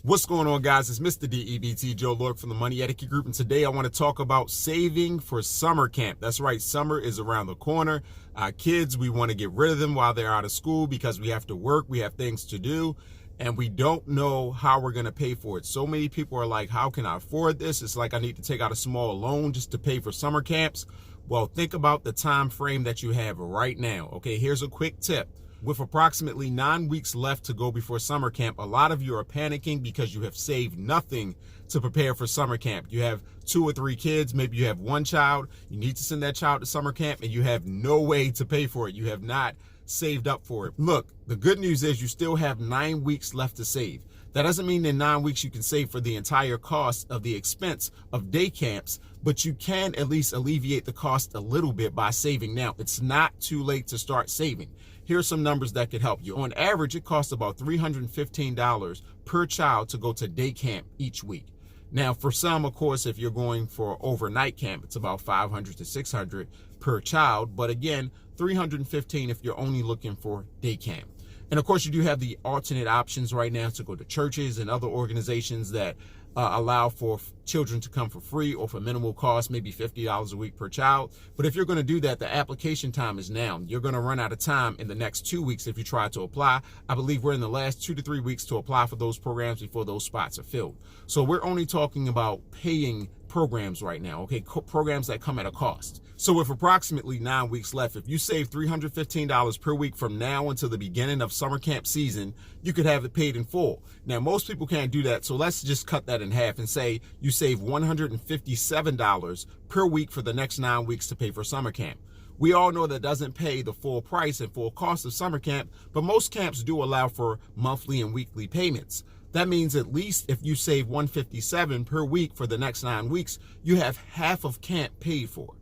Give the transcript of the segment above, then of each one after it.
What's going on, guys? It's Mr. DEBT, Joe Lork from the Money Etiquette Group, and today I want to talk about saving for summer camp. That's right, summer is around the corner. Our kids, we want to get rid of them while they're out of school because we have to work, we have things to do, and we don't know how we're going to pay for it. So many people are like, how can I afford this? It's like I need to take out a small loan just to pay for summer camps. Well, think about the time frame that you have right now. Okay, here's a quick tip. With approximately 9 weeks left to go before summer camp, a lot of you are panicking because you have saved nothing to prepare for summer camp. You have 2 or 3 kids, maybe you have 1 child, you need to send that child to summer camp and you have no way to pay for it. You have not saved up for it. Look, the good news is you still have 9 weeks left to save. That doesn't mean in 9 weeks you can save for the entire cost of the expense of day camps, but you can at least alleviate the cost a little bit by saving now. It's not too late to start saving. Here's some numbers that could help you. On average, it costs about $315 per child to go to day camp each week. Now, for some, of course, if you're going for overnight camp, it's about $500 to $600 per child. But again, $315 if you're only looking for day camp. And of course, you do have the alternate options right now to go to churches and other organizations that allow for children to come for free or for minimal cost, maybe $50 a week per child. But if you're going to do that, the application time is now. You're going to run out of time in the next 2 weeks if you try to apply. I believe we're in the last 2 to 3 weeks to apply for those programs before those spots are filled. So we're only talking about paying programs right now, okay? Programs that come at a cost. So with approximately 9 weeks left, if you save $315 per week from now until the beginning of summer camp season, you could have it paid in full. Now, most people can't do that, so let's just cut that in half and say you save $157 per week for the next 9 weeks to pay for summer camp. We all know that doesn't pay the full price and full cost of summer camp, but most camps do allow for monthly and weekly payments. That means at least if you save $157 per week for the next 9 weeks, you have half of camp paid for.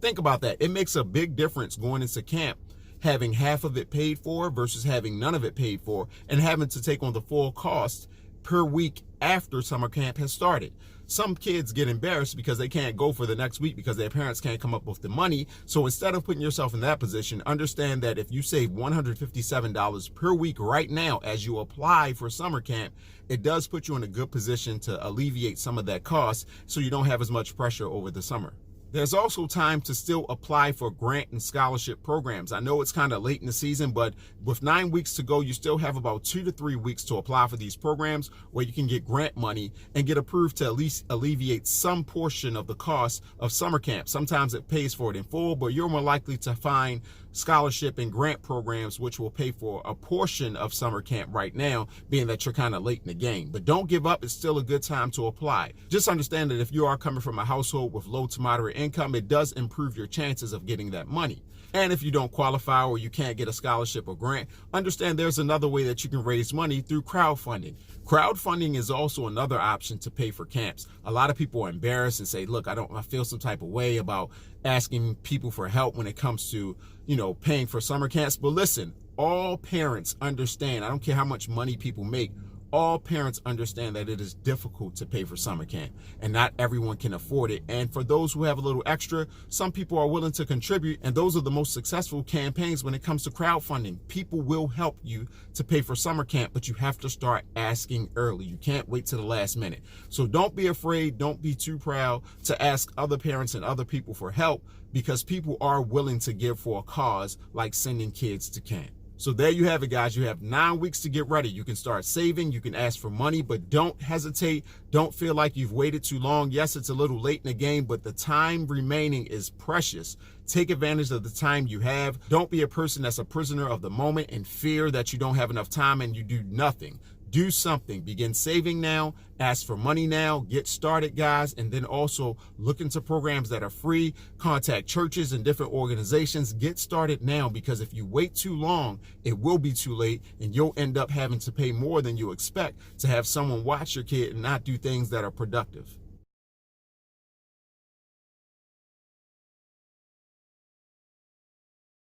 Think about that. It makes a big difference going into camp, having half of it paid for versus having none of it paid for and having to take on the full cost per week after summer camp has started. Some kids get embarrassed because they can't go for the next week because their parents can't come up with the money. So instead of putting yourself in that position, understand that if you save $157 per week right now as you apply for summer camp, it does put you in a good position to alleviate some of that cost so you don't have as much pressure over the summer. There's also time to still apply for grant and scholarship programs. I know it's kind of late in the season, but with 9 weeks to go, you still have about 2 to 3 weeks to apply for these programs where you can get grant money and get approved to at least alleviate some portion of the cost of summer camp. Sometimes it pays for it in full, but you're more likely to find scholarship and grant programs which will pay for a portion of summer camp right now, being that you're kind of late in the game. But don't give up. It's still a good time to apply. Just understand that if you are coming from a household with low to moderate income, it does improve your chances of getting that money. And if you don't qualify or you can't get a scholarship or grant, understand there's another way that you can raise money through crowdfunding. Crowdfunding is also another option to pay for camps. A lot of people are embarrassed and say, look, I feel some type of way about asking people for help when it comes to, paying for summer camps. But listen, all parents understand, I don't care how much money people make, all parents understand that it is difficult to pay for summer camp and not everyone can afford it. And for those who have a little extra, some people are willing to contribute. And those are the most successful campaigns when it comes to crowdfunding. People will help you to pay for summer camp, but you have to start asking early. You can't wait to the last minute. So don't be afraid. Don't be too proud to ask other parents and other people for help because people are willing to give for a cause like sending kids to camp. So there you have it, guys. You have 9 weeks to get ready. You can start saving. You can ask for money, but don't hesitate. Don't feel like you've waited too long. Yes, it's a little late in the game, but the time remaining is precious. Take advantage of the time you have. Don't be a person that's a prisoner of the moment and fear that you don't have enough time and you do nothing. Do something. Begin saving now. Ask for money now. Get started, guys. And then also look into programs that are free. Contact churches and different organizations. Get started now, because if you wait too long, it will be too late and you'll end up having to pay more than you expect to have someone watch your kid and not do things that are productive.